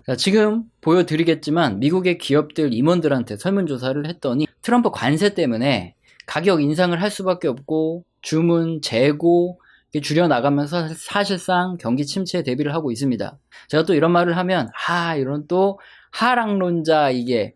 자, 지금 보여드리겠지만 미국의 기업들 임원들한테 설문조사를 했더니 트럼프 관세 때문에 가격 인상을 할 수밖에 없고 주문, 재고 줄여나가면서 사실상 경기 침체에 대비를 하고 있습니다. 제가 또 이런 말을 하면 이런 또 하락론자 이게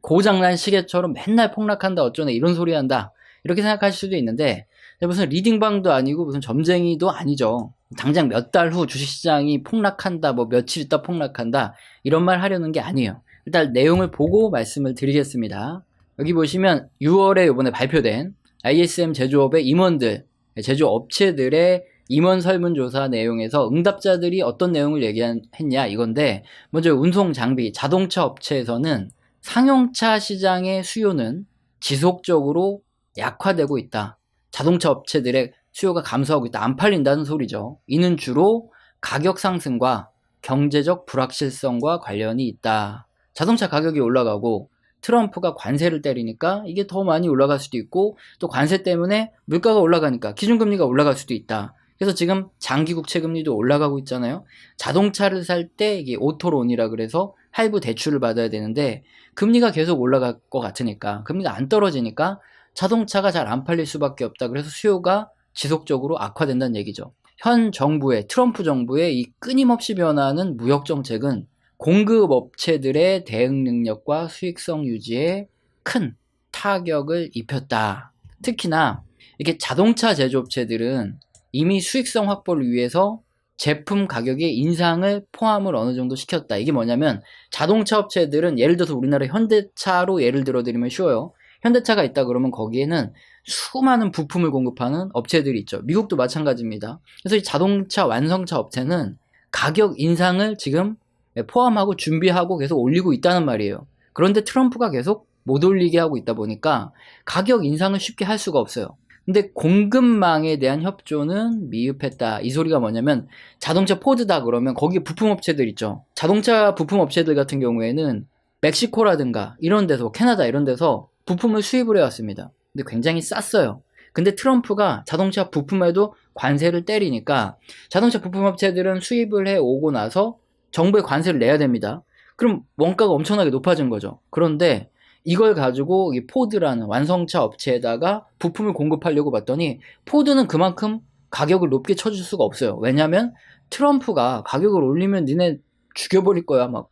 고장난 시계처럼 맨날 폭락한다 어쩌네 이런 소리 한다 이렇게 생각하실 수도 있는데 무슨 리딩방도 아니고 무슨 점쟁이도 아니죠. 당장 몇 달 후 주식시장이 폭락한다 뭐 며칠 있다 폭락한다 이런 말 하려는 게 아니에요. 일단 내용을 보고 말씀을 드리겠습니다. 여기 보시면 6월에 이번에 발표된 ISM 제조업의 임원들 제조업체들의 임원 설문조사 내용에서 응답자들이 어떤 내용을 얘기했냐 이건데, 먼저 운송 장비 자동차 업체에서는 상용차 시장의 수요는 지속적으로 약화되고 있다. 자동차 업체들의 수요가 감소하고 있다. 안 팔린다는 소리죠. 이는 주로 가격 상승과 경제적 불확실성과 관련이 있다. 자동차 가격이 올라가고 트럼프가 관세를 때리니까 이게 더 많이 올라갈 수도 있고, 또 관세 때문에 물가가 올라가니까 기준금리가 올라갈 수도 있다. 그래서 지금 장기국채 금리도 올라가고 있잖아요. 자동차를 살 때 이게 오토론이라 그래서 할부 대출을 받아야 되는데 금리가 계속 올라갈 것 같으니까, 금리가 안 떨어지니까 자동차가 잘 안 팔릴 수밖에 없다. 그래서 수요가 지속적으로 악화된다는 얘기죠. 현 정부의, 트럼프 정부의 이 끊임없이 변하는 무역 정책은 공급 업체들의 대응 능력과 수익성 유지에 큰 타격을 입혔다. 특히나 이렇게 자동차 제조업체들은 이미 수익성 확보를 위해서 제품 가격의 인상을 포함을 어느 정도 시켰다. 이게 뭐냐면, 자동차 업체들은 예를 들어서 우리나라 현대차로 예를 들어 드리면 쉬워요. 현대차가 있다 그러면 거기에는 수많은 부품을 공급하는 업체들이 있죠. 미국도 마찬가지입니다. 그래서 이 자동차 완성차 업체는 가격 인상을 지금 포함하고 준비하고 계속 올리고 있다는 말이에요. 그런데 트럼프가 계속 못 올리게 하고 있다 보니까 가격 인상을 쉽게 할 수가 없어요. 근데 공급망에 대한 협조는 미흡했다. 이 소리가 뭐냐면, 자동차 포드다 그러면 거기 부품업체들 있죠. 자동차 부품업체들 같은 경우에는 멕시코라든가 이런 데서, 캐나다 이런 데서 부품을 수입을 해왔습니다. 근데 굉장히 쌌어요. 근데 트럼프가 자동차 부품에도 관세를 때리니까 자동차 부품업체들은 수입을 해오고 나서 정부에 관세를 내야 됩니다. 그럼 원가가 엄청나게 높아진 거죠. 그런데 이걸 가지고 이 포드라는 완성차 업체에다가 부품을 공급하려고 봤더니 포드는 그만큼 가격을 높게 쳐줄 수가 없어요. 왜냐면 트럼프가 가격을 올리면 니네 죽여버릴 거야, 막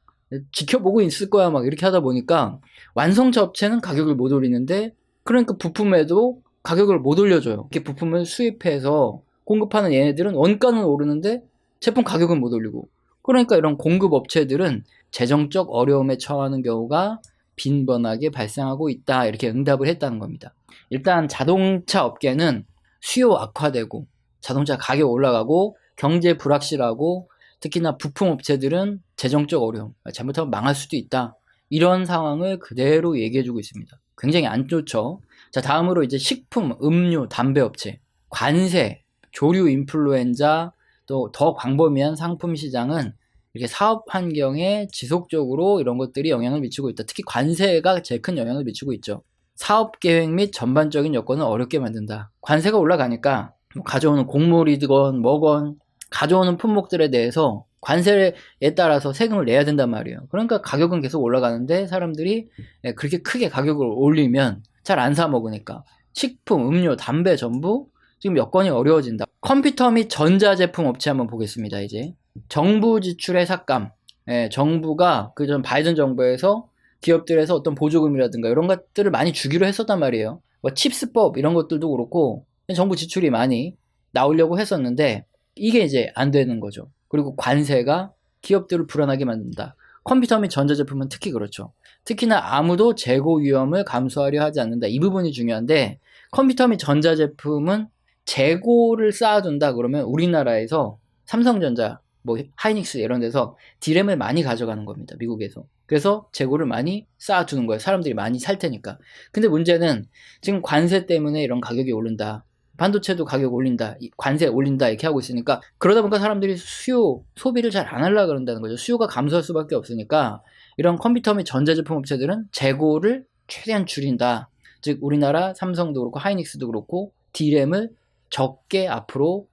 지켜보고 있을 거야, 막 이렇게 하다 보니까 완성차 업체는 가격을 못 올리는데, 그러니까 부품에도 가격을 못 올려줘요. 이렇게 부품을 수입해서 공급하는 얘네들은 원가는 오르는데 제품 가격은 못 올리고, 그러니까 이런 공급 업체들은 재정적 어려움에 처하는 경우가 빈번하게 발생하고 있다. 이렇게 응답을 했다는 겁니다. 일단 자동차 업계는 수요 악화되고 자동차 가격 올라가고 경제 불확실하고, 특히나 부품 업체들은 재정적 어려움, 잘못하면 망할 수도 있다. 이런 상황을 그대로 얘기해주고 있습니다. 굉장히 안 좋죠. 자, 다음으로 이제 식품, 음료, 담배 업체, 관세, 조류 인플루엔자, 또 더 광범위한 상품 시장은 이렇게 사업 환경에 지속적으로 이런 것들이 영향을 미치고 있다. 특히 관세가 제일 큰 영향을 미치고 있죠. 사업 계획 및 전반적인 여건을 어렵게 만든다. 관세가 올라가니까 가져오는 곡물이건 뭐건 가져오는 품목들에 대해서 관세에 따라서 세금을 내야 된단 말이에요. 그러니까 가격은 계속 올라가는데 사람들이 그렇게 크게 가격을 올리면 잘 안 사 먹으니까 식품, 음료, 담배 전부 지금 여건이 어려워진다. 컴퓨터 및 전자제품 업체 한번 보겠습니다. 이제 정부 지출의 삭감, 정부가 그전 바이든 정부에서 기업들에서 어떤 보조금이라든가 이런 것들을 많이 주기로 했었단 말이에요. 뭐 칩스법 이런 것들도 그렇고 정부 지출이 많이 나오려고 했었는데 이게 이제 안 되는 거죠. 그리고 관세가 기업들을 불안하게 만든다. 컴퓨터 및 전자제품은 특히 그렇죠. 특히나 아무도 재고 위험을 감수하려 하지 않는다. 이 부분이 중요한데, 컴퓨터 및 전자제품은 재고를 쌓아둔다 그러면 우리나라에서 삼성전자, 뭐 하이닉스 이런 데서 디램을 많이 가져가는 겁니다. 미국에서. 그래서 재고를 많이 쌓아두는 거예요. 사람들이 많이 살 테니까. 근데 문제는 지금 관세 때문에 이런 가격이 오른다. 반도체도 가격 올린다, 관세 올린다 이렇게 하고 있으니까, 그러다 보니까 사람들이 소비를 잘 안 하려고 그런다는 거죠. 수요가 감소할 수밖에 없으니까 이런 컴퓨터 및 전자제품 업체들은 재고를 최대한 줄인다. 즉 우리나라 삼성도 그렇고 하이닉스도 그렇고 D램을 적게 앞으로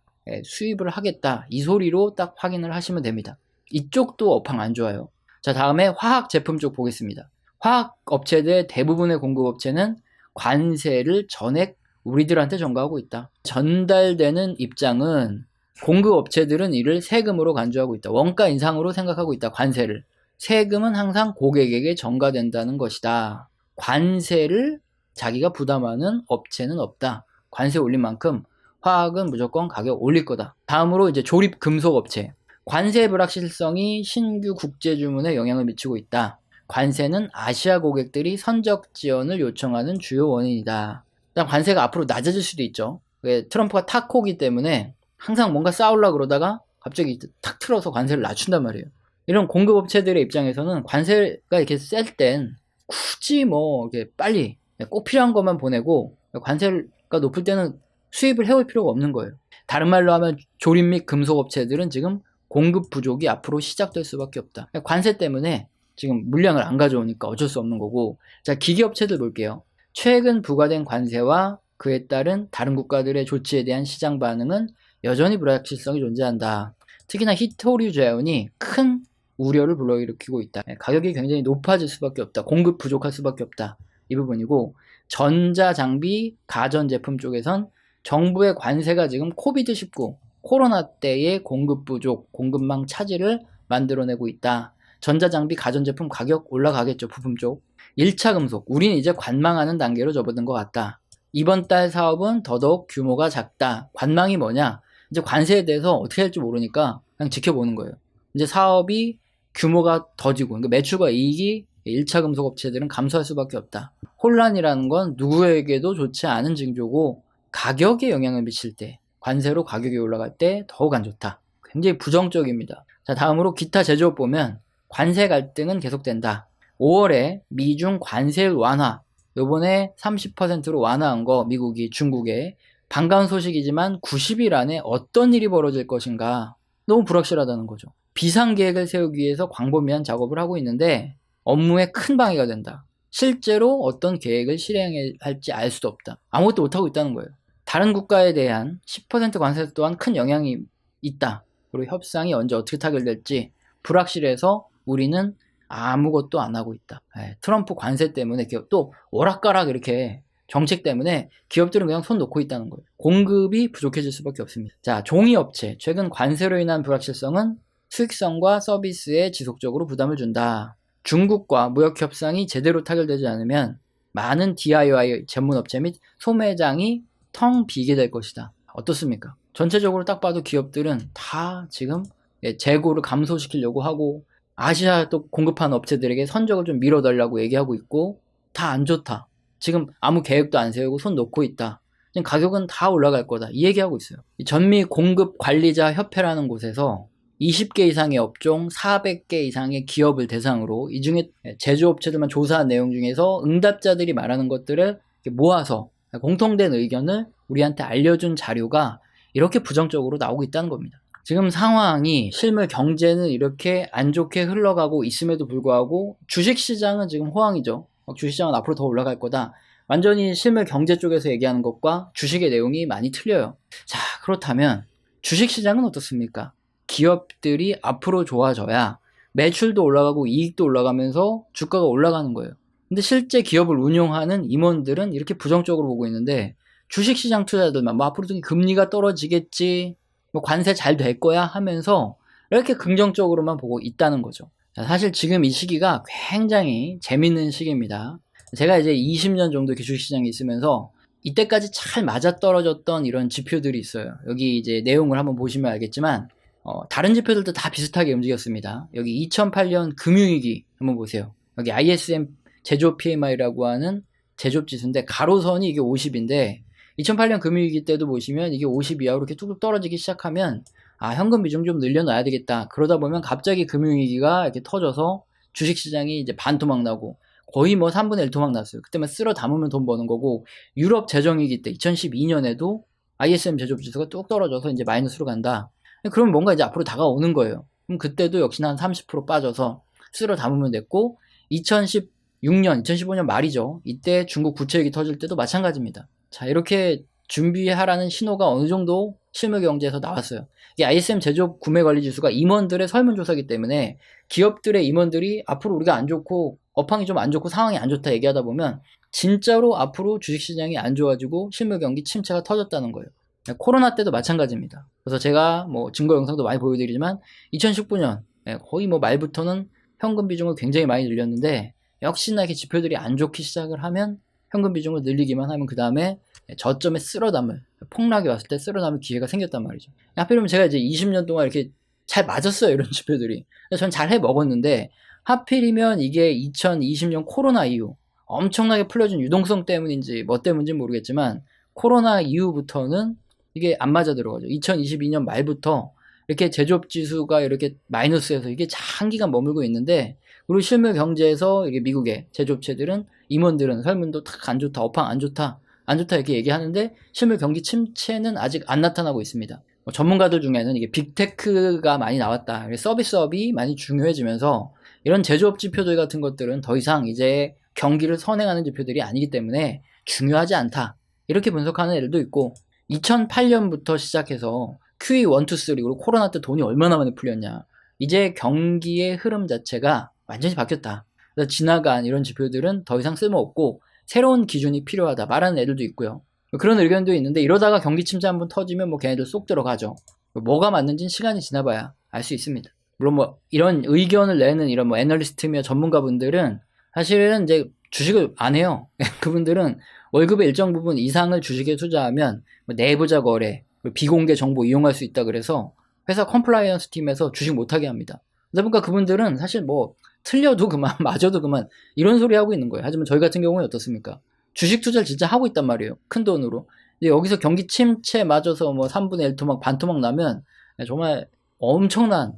수입을 하겠다. 이 소리로 딱 확인을 하시면 됩니다. 이쪽도 업황 안 좋아요. 자, 다음에 화학 제품 쪽 보겠습니다. 화학 업체들 대부분의 공급 업체는 관세를 전액 우리들한테 전가하고 있다. 전달되는 입장은 공급 업체들은 이를 세금으로 간주하고 있다. 원가 인상으로 생각하고 있다. 관세를. 세금은 항상 고객에게 전가된다는 것이다. 관세를 자기가 부담하는 업체는 없다. 관세 올린 만큼 화학은 무조건 가격 올릴 거다. 다음으로 이제 조립 금속 업체. 관세 불확실성이 신규 국제 주문에 영향을 미치고 있다. 관세는 아시아 고객들이 선적 지원을 요청하는 주요 원인이다. 일단 관세가 앞으로 낮아질 수도 있죠. 트럼프가 탁호기 때문에 항상 뭔가 싸우려고 그러다가 갑자기 탁 틀어서 관세를 낮춘단 말이에요. 이런 공급업체들의 입장에서는 관세가 이렇게 셀 땐 굳이 뭐 이렇게 빨리 꼭 필요한 것만 보내고 관세가 높을 때는 수입을 해올 필요가 없는 거예요. 다른 말로 하면 조립 및 금속업체들은 지금 공급 부족이 앞으로 시작될 수밖에 없다. 관세 때문에 지금 물량을 안 가져오니까 어쩔 수 없는 거고. 자, 기기업체들 볼게요. 최근 부과된 관세와 그에 따른 다른 국가들의 조치에 대한 시장 반응은 여전히 불확실성이 존재한다. 특히나 히토류 제온이 큰 우려를 불러일으키고 있다. 가격이 굉장히 높아질 수밖에 없다. 공급 부족할 수밖에 없다. 이 부분이고, 전자장비, 가전제품 쪽에선 정부의 관세가 지금 코비드19 코로나 때의 공급 부족, 공급망 차질을 만들어내고 있다. 전자장비, 가전제품 가격 올라가겠죠. 부품 쪽. 1차 금속, 우리는 이제 관망하는 단계로 접어든 것 같다. 이번 달 사업은 더더욱 규모가 작다. 관망이 뭐냐? 이제 관세에 대해서 어떻게 할지 모르니까 그냥 지켜보는 거예요. 이제 사업이 규모가 더지고, 그러니까 매출과 이익이 1차 금속 업체들은 감소할 수밖에 없다. 혼란이라는 건 누구에게도 좋지 않은 징조고, 가격에 영향을 미칠 때, 관세로 가격이 올라갈 때 더욱 안 좋다. 굉장히 부정적입니다. 자, 다음으로 기타 제조업 보면 관세 갈등은 계속된다. 5월에 미중 관세 완화, 요번에 30%로 완화한 거 미국이 중국에. 반가운 소식이지만 90일 안에 어떤 일이 벌어질 것인가 너무 불확실하다는 거죠. 비상계획을 세우기 위해서 광범위한 작업을 하고 있는데 업무에 큰 방해가 된다. 실제로 어떤 계획을 실행할지 알 수도 없다. 아무것도 못하고 있다는 거예요. 다른 국가에 대한 10% 관세 또한 큰 영향이 있다. 그리고 협상이 언제 어떻게 타결될지 불확실해서 우리는 아무것도 안 하고 있다. 트럼프 관세 때문에 또 오락가락 이렇게 정책 때문에 기업들은 그냥 손 놓고 있다는 거예요. 공급이 부족해질 수밖에 없습니다. 자, 종이업체. 최근 관세로 인한 불확실성은 수익성과 서비스에 지속적으로 부담을 준다. 중국과 무역협상이 제대로 타결되지 않으면 많은 DIY 전문업체 및 소매장이 텅 비게 될 것이다. 어떻습니까? 전체적으로 딱 봐도 기업들은 다 지금 재고를 감소시키려고 하고 아시아 또 공급하는 업체들에게 선적을 좀 밀어달라고 얘기하고 있고 다 안 좋다. 지금 아무 계획도 안 세우고 손 놓고 있다. 지금 가격은 다 올라갈 거다. 이 얘기하고 있어요. 전미 공급관리자 협회라는 곳에서 20개 이상의 업종, 400개 이상의 기업을 대상으로 이 중에 제조업체들만 조사한 내용 중에서 응답자들이 말하는 것들을 모아서 공통된 의견을 우리한테 알려준 자료가 이렇게 부정적으로 나오고 있다는 겁니다. 지금 상황이 실물 경제는 이렇게 안 좋게 흘러가고 있음에도 불구하고 주식시장은 지금 호황이죠. 주식시장은 앞으로 더 올라갈 거다. 완전히 실물 경제 쪽에서 얘기하는 것과 주식의 내용이 많이 틀려요. 자, 그렇다면 주식시장은 어떻습니까? 기업들이 앞으로 좋아져야 매출도 올라가고 이익도 올라가면서 주가가 올라가는 거예요. 근데 실제 기업을 운용하는 임원들은 이렇게 부정적으로 보고 있는데 주식시장 투자자들만 뭐 앞으로 금리가 떨어지겠지, 뭐 관세 잘 될 거야 하면서 이렇게 긍정적으로만 보고 있다는 거죠. 자, 사실 지금 이 시기가 굉장히 재밌는 시기입니다. 제가 이제 20년 정도 주식시장에 있으면서 이때까지 잘 맞아떨어졌던 이런 지표들이 있어요. 여기 이제 내용을 한번 보시면 알겠지만 다른 지표들도 다 비슷하게 움직였습니다. 여기 2008년 금융위기 한번 보세요. 여기 ISM 제조업 PMI라고 하는 제조업 지수인데 가로선이 이게 50인데 2008년 금융위기 때도 보시면 이게 50 이하로 이렇게 뚝뚝 떨어지기 시작하면 현금 비중 좀 늘려놔야 되겠다. 그러다 보면 갑자기 금융위기가 이렇게 터져서 주식시장이 이제 반토막 나고 거의 뭐 3분의 1 토막 났어요. 그때만 쓸어 담으면 돈 버는 거고 유럽 재정위기 때 2012년에도 ISM 제조업 지수가 뚝 떨어져서 이제 마이너스로 간다. 그러면 뭔가 이제 앞으로 다가오는 거예요. 그럼 그때도 역시나 한 30% 빠져서 쓸어 담으면 됐고 2016년, 2015년 말이죠. 이때 중국 부채위기 터질 때도 마찬가지입니다. 자, 이렇게 준비하라는 신호가 어느 정도 실무경제에서 나왔어요. 이게 ISM 제조업 구매관리지수가 임원들의 설문조사이기 때문에 기업들의 임원들이 앞으로 우리가 안 좋고 업황이 좀 안 좋고 상황이 안 좋다 얘기하다 보면 진짜로 앞으로 주식시장이 안 좋아지고 실무경기 침체가 터졌다는 거예요. 코로나 때도 마찬가지입니다. 그래서 제가 뭐 증거 영상도 많이 보여드리지만 2019년 거의 뭐 말부터는 현금 비중을 굉장히 많이 늘렸는데 역시나 이렇게 지표들이 안 좋기 시작을 하면 현금 비중을 늘리기만 하면 그 다음에 저점에 쓸어담을 폭락이 왔을 때 쓸어담을 기회가 생겼단 말이죠. 하필이면 제가 이제 20년 동안 이렇게 잘 맞았어요, 이런 지표들이. 전 잘 해 먹었는데 하필이면 이게 2020년 코로나 이후 엄청나게 풀려진 유동성 때문인지 뭐 때문인지 모르겠지만 코로나 이후부터는 이게 안 맞아 들어가죠. 2022년 말부터 이렇게 제조업 지수가 이렇게 마이너스에서 이게 장기간 머물고 있는데, 그리고 실물 경제에서 이게 미국의 제조업체들은 임원들은 설문도 탁 안 좋다, 업황 안 좋다, 안 좋다 이렇게 얘기하는데 실물 경기 침체는 아직 안 나타나고 있습니다. 전문가들 중에는 이게 빅테크가 많이 나왔다, 서비스업이 많이 중요해지면서 이런 제조업 지표들 같은 것들은 더 이상 이제 경기를 선행하는 지표들이 아니기 때문에 중요하지 않다, 이렇게 분석하는 애들도 있고, 2008년부터 시작해서 QE 1, 2, 3 그리고 코로나 때 돈이 얼마나 많이 풀렸냐, 이제 경기의 흐름 자체가 완전히 바뀌었다, 그래서 지나간 이런 지표들은 더 이상 쓸모없고 새로운 기준이 필요하다 말하는 애들도 있고요. 그런 의견도 있는데, 이러다가 경기 침체 한번 터지면 뭐 걔네들 쏙 들어가죠. 뭐가 맞는지는 시간이 지나봐야 알 수 있습니다. 물론 뭐 이런 의견을 내는 이런 뭐 애널리스트며 전문가분들은 사실은 이제 주식을 안 해요. 그분들은 월급의 일정 부분 이상을 주식에 투자하면 뭐 내부자 거래, 비공개 정보 이용할 수 있다 그래서 회사 컴플라이언스 팀에서 주식 못하게 합니다. 그러다 보니까 그분들은 사실 뭐 틀려도 그만, 맞아도 그만, 이런 소리 하고 있는 거예요. 하지만 저희 같은 경우는 어떻습니까? 주식 투자를 진짜 하고 있단 말이에요. 큰 돈으로. 근데 여기서 경기 침체 맞아서 뭐 3분의 1 토막, 반 토막 나면 정말 엄청난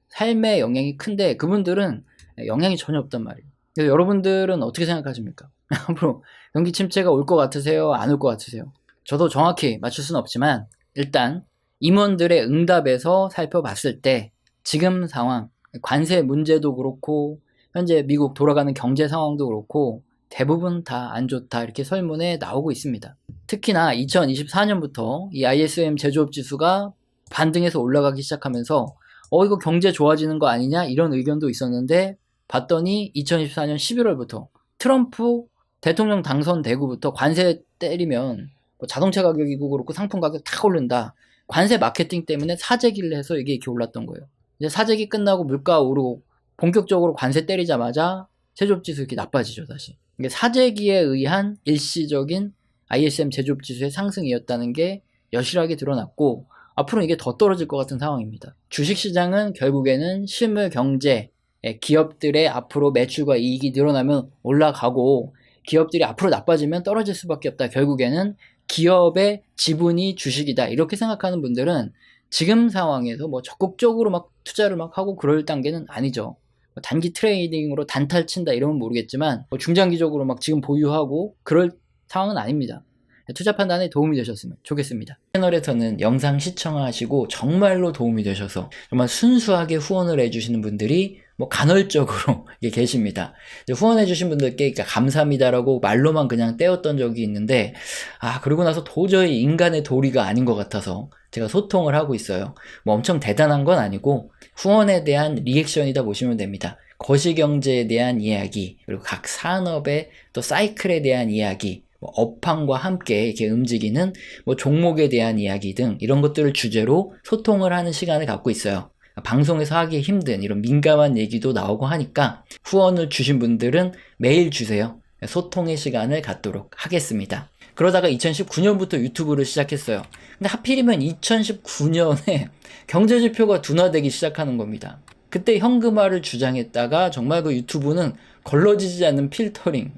삶의 영향이 큰데, 그분들은 영향이 전혀 없단 말이에요. 그래서 여러분들은 어떻게 생각하십니까? 앞으로 경기 침체가 올 것 같으세요? 안 올 것 같으세요? 저도 정확히 맞출 수는 없지만 일단 임원들의 응답에서 살펴봤을 때 지금 상황, 관세 문제도 그렇고 현재 미국 돌아가는 경제 상황도 그렇고 대부분 다 안 좋다, 이렇게 설문에 나오고 있습니다. 특히나 2024년부터 이 ISM 제조업 지수가 반등해서 올라가기 시작하면서 이거 경제 좋아지는 거 아니냐, 이런 의견도 있었는데 봤더니 2024년 11월부터 트럼프 대통령 당선되고부터 관세 때리면 뭐 자동차 가격이고 그렇고 상품 가격 다 오른다, 관세 마케팅 때문에 사재기를 해서 이게 이렇게 올랐던 거예요. 이제 사재기 끝나고 물가 오르고 본격적으로 관세 때리자마자 제조업지수 이렇게 나빠지죠, 다시. 이게 사재기에 의한 일시적인 ISM 제조업지수의 상승이었다는 게 여실하게 드러났고, 앞으로 이게 더 떨어질 것 같은 상황입니다. 주식시장은 결국에는 실물 경제, 기업들의 앞으로 매출과 이익이 늘어나면 올라가고 기업들이 앞으로 나빠지면 떨어질 수밖에 없다, 결국에는 기업의 지분이 주식이다, 이렇게 생각하는 분들은 지금 상황에서 뭐 적극적으로 막 투자를 막 하고 그럴 단계는 아니죠. 단기 트레이딩으로 단타를 친다 이러면 모르겠지만 중장기적으로 막 지금 보유하고 그럴 상황은 아닙니다. 투자 판단에 도움이 되셨으면 좋겠습니다. 채널에서는 영상 시청하시고 정말로 도움이 되셔서 정말 순수하게 후원을 해주시는 분들이 뭐 간헐적으로 계십니다. 후원해주신 분들께 감사합니다라고 말로만 그냥 떼었던 적이 있는데, 그러고 나서 도저히 인간의 도리가 아닌 것 같아서 제가 소통을 하고 있어요. 뭐 엄청 대단한 건 아니고 후원에 대한 리액션이다 보시면 됩니다. 거시경제에 대한 이야기, 그리고 각 산업의 또 사이클에 대한 이야기, 뭐 업황과 함께 이렇게 움직이는 뭐 종목에 대한 이야기 등 이런 것들을 주제로 소통을 하는 시간을 갖고 있어요. 방송에서 하기 힘든 이런 민감한 얘기도 나오고 하니까 후원을 주신 분들은 매일 주세요. 소통의 시간을 갖도록 하겠습니다. 그러다가 2019년부터 유튜브를 시작했어요. 근데 하필이면 2019년에 경제지표가 둔화되기 시작하는 겁니다. 그때 현금화를 주장했다가 정말 그 유튜브는 걸러지지 않는 필터링,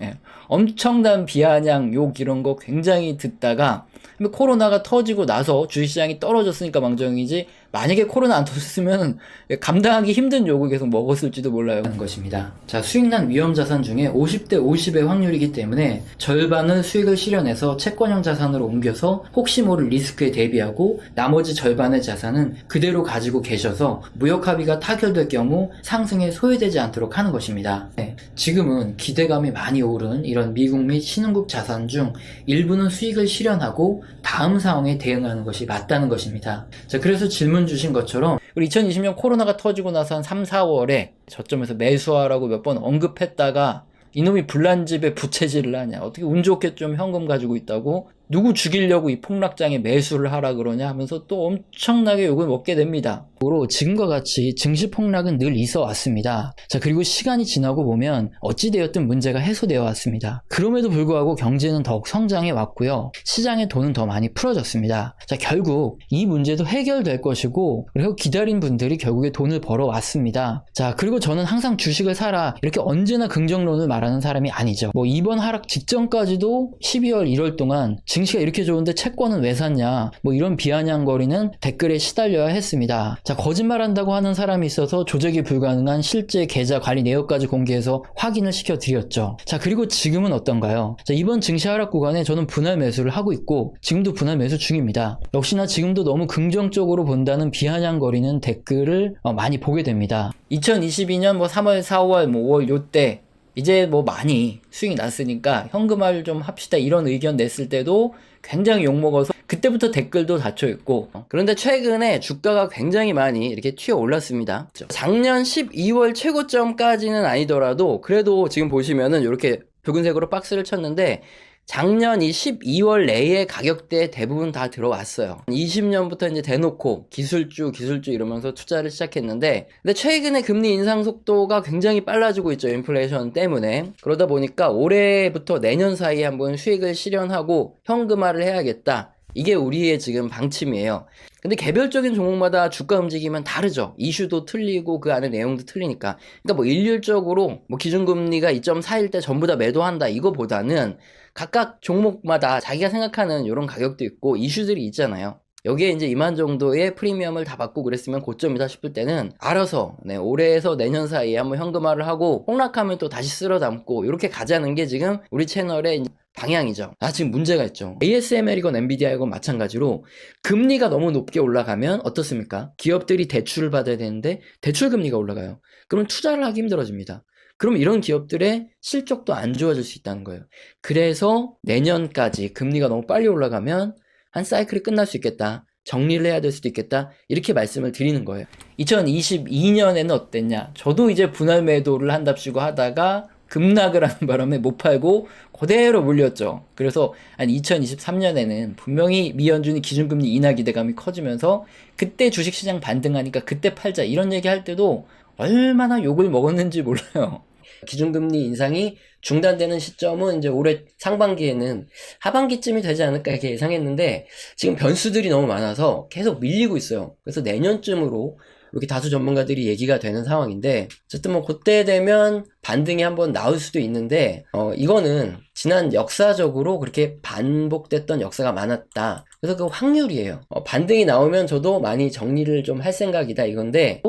엄청난 비아냥, 욕 이런 거 굉장히 듣다가 코로나가 터지고 나서 주식시장이 떨어졌으니까 망정이지, 만약에 코로나 안 터졌으면 감당하기 힘든 욕을 계속 먹었을지도 몰라요. 하는 것입니다. 자, 수익난 위험자산 중에 50대 50의 확률이기 때문에 절반은 수익을 실현해서 채권형 자산으로 옮겨서 혹시 모를 리스크에 대비하고 나머지 절반의 자산은 그대로 가지고 계셔서 무역합의가 타결될 경우 상승에 소외되지 않도록 하는 것입니다. 지금은 기대감이 많이 오른 이런 미국 및 신흥국 자산 중 일부는 수익을 실현하고 다음 상황에 대응하는 것이 맞다는 것입니다. 자, 그래서 질문 주신 것처럼 우리 2020년 코로나가 터지고 나서 한 3, 4월에 저점에서 매수하라고 몇 번 언급했다가 이놈이 불난집에 부채질을 하냐, 어떻게 운 좋게 좀 현금 가지고 있다고 누구 죽이려고 이 폭락장에 매수를 하라 그러냐 하면서 또 엄청나게 욕을 먹게 됩니다. 지금과 같이 증시 폭락은 늘 있어 왔습니다. 자, 그리고 시간이 지나고 보면 어찌되었든 문제가 해소되어 왔습니다. 그럼에도 불구하고 경제는 더욱 성장해 왔고요. 시장의 돈은 더 많이 풀어졌습니다. 자, 결국 이 문제도 해결될 것이고, 그리고 기다린 분들이 결국에 돈을 벌어 왔습니다. 자, 그리고 저는 항상 주식을 사라 이렇게 언제나 긍정론을 말하는 사람이 아니죠. 이번 하락 직전까지도 12월 1월 동안 증시가 이렇게 좋은데 채권은 왜 샀냐, 이런 비아냥거리는 댓글에 시달려야 했습니다. 자, 거짓말한다고 하는 사람이 있어서 조작이 불가능한 실제 계좌 관리 내역까지 공개해서 확인을 시켜드렸죠. 자, 그리고 지금은 어떤가요? 자, 이번 증시 하락 구간에 저는 분할 매수를 하고 있고 지금도 분할 매수 중입니다. 역시나 지금도 너무 긍정적으로 본다는 비아냥거리는 댓글을 많이 보게 됩니다. 2022년 3월, 4월, 5월 요때 이제 많이 수익이 났으니까 현금화를 좀 합시다 이런 의견 냈을 때도 굉장히 욕먹어서 그때부터 댓글도 닫혀있고, 그런데 최근에 주가가 굉장히 많이 이렇게 튀어 올랐습니다. 작년 12월 최고점까지는 아니더라도 그래도 지금 보시면은 이렇게 붉은색으로 박스를 쳤는데 작년 이 12월 내에 가격대에 대부분 다 들어왔어요. 20년부터 이제 대놓고 기술주 이러면서 투자를 시작했는데, 근데 최근에 금리 인상 속도가 굉장히 빨라지고 있죠. 인플레이션 때문에. 그러다 보니까 올해부터 내년 사이에 한번 수익을 실현하고 현금화를 해야겠다. 이게 우리의 지금 방침이에요. 근데 개별적인 종목마다 주가 움직임은 다르죠. 이슈도 틀리고 그 안에 내용도 틀리니까. 그러니까 일률적으로 기준금리가 2.4일 때 전부 다 매도한다 이거보다는 각각 종목마다 자기가 생각하는 이런 가격도 있고 이슈들이 있잖아요. 여기에 이제 이만 정도의 프리미엄을 다 받고 그랬으면 고점이다 싶을 때는 알아서 올해에서 내년 사이에 한번 현금화를 하고 폭락하면 또 다시 쓸어 담고 이렇게 가자는 게 지금 우리 채널의 방향이죠. 지금 문제가 있죠. ASML이건 엔비디아이건 마찬가지로 금리가 너무 높게 올라가면 어떻습니까? 기업들이 대출을 받아야 되는데 대출 금리가 올라가요. 그럼 투자를 하기 힘들어집니다. 그럼 이런 기업들의 실적도 안 좋아질 수 있다는 거예요. 그래서 내년까지 금리가 너무 빨리 올라가면 한 사이클이 끝날 수 있겠다. 정리를 해야 될 수도 있겠다. 이렇게 말씀을 드리는 거예요. 2022년에는 어땠냐? 저도 이제 분할 매도를 한답시고 하다가 급락을 하는 바람에 못 팔고 그대로 물렸죠. 그래서 한 2023년에는 분명히 미연준이 기준금리 인하 기대감이 커지면서 그때 주식시장 반등하니까 그때 팔자 이런 얘기 할 때도 얼마나 욕을 먹었는지 몰라요. 기준금리 인상이 중단되는 시점은 이제 올해 상반기에는 하반기쯤이 되지 않을까 이렇게 예상했는데 지금 변수들이 너무 많아서 계속 밀리고 있어요. 그래서 내년쯤으로 이렇게 다수 전문가들이 얘기가 되는 상황인데, 어쨌든 그때 되면 반등이 한번 나올 수도 있는데 이거는 지난 역사적으로 그렇게 반복됐던 역사가 많았다. 그래서 그 확률이에요. 반등이 나오면 저도 많이 정리를 좀 할 생각이다 이건데,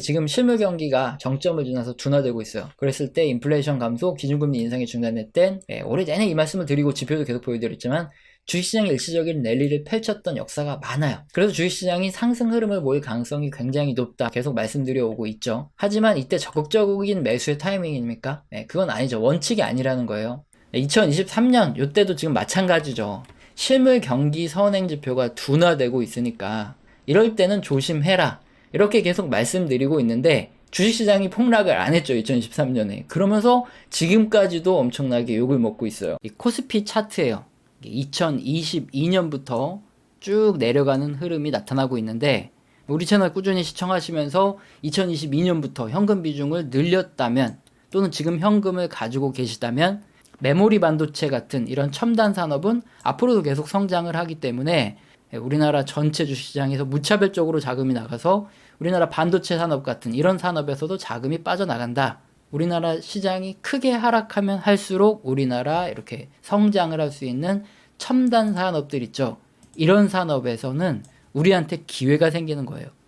지금 실물 경기가 정점을 지나서 둔화되고 있어요. 그랬을 때 인플레이션 감소, 기준금리 인상이 중단될 땐 올해 내내 이 말씀을 드리고 지표도 계속 보여드렸지만 주식시장이 일시적인 랠리를 펼쳤던 역사가 많아요. 그래서 주식시장이 상승 흐름을 모을 가능성이 굉장히 높다 계속 말씀드려오고 있죠. 하지만 이때 적극적인 매수의 타이밍입니까? 그건 아니죠. 원칙이 아니라는 거예요. 2023년 이때도 지금 마찬가지죠. 실물 경기 선행 지표가 둔화되고 있으니까 이럴 때는 조심해라 이렇게 계속 말씀드리고 있는데 주식시장이 폭락을 안 했죠. 2023년에. 그러면서 지금까지도 엄청나게 욕을 먹고 있어요. 이 코스피 차트예요. 2022년부터 쭉 내려가는 흐름이 나타나고 있는데, 우리 채널 꾸준히 시청하시면서 2022년부터 현금 비중을 늘렸다면 또는 지금 현금을 가지고 계시다면 메모리 반도체 같은 이런 첨단 산업은 앞으로도 계속 성장을 하기 때문에 우리나라 전체 주식시장에서 무차별적으로 자금이 나가서 우리나라 반도체 산업 같은 이런 산업에서도 자금이 빠져나간다. 우리나라 시장이 크게 하락하면 할수록 우리나라 이렇게 성장을 할 수 있는 첨단 산업들 있죠. 이런 산업에서는 우리한테 기회가 생기는 거예요.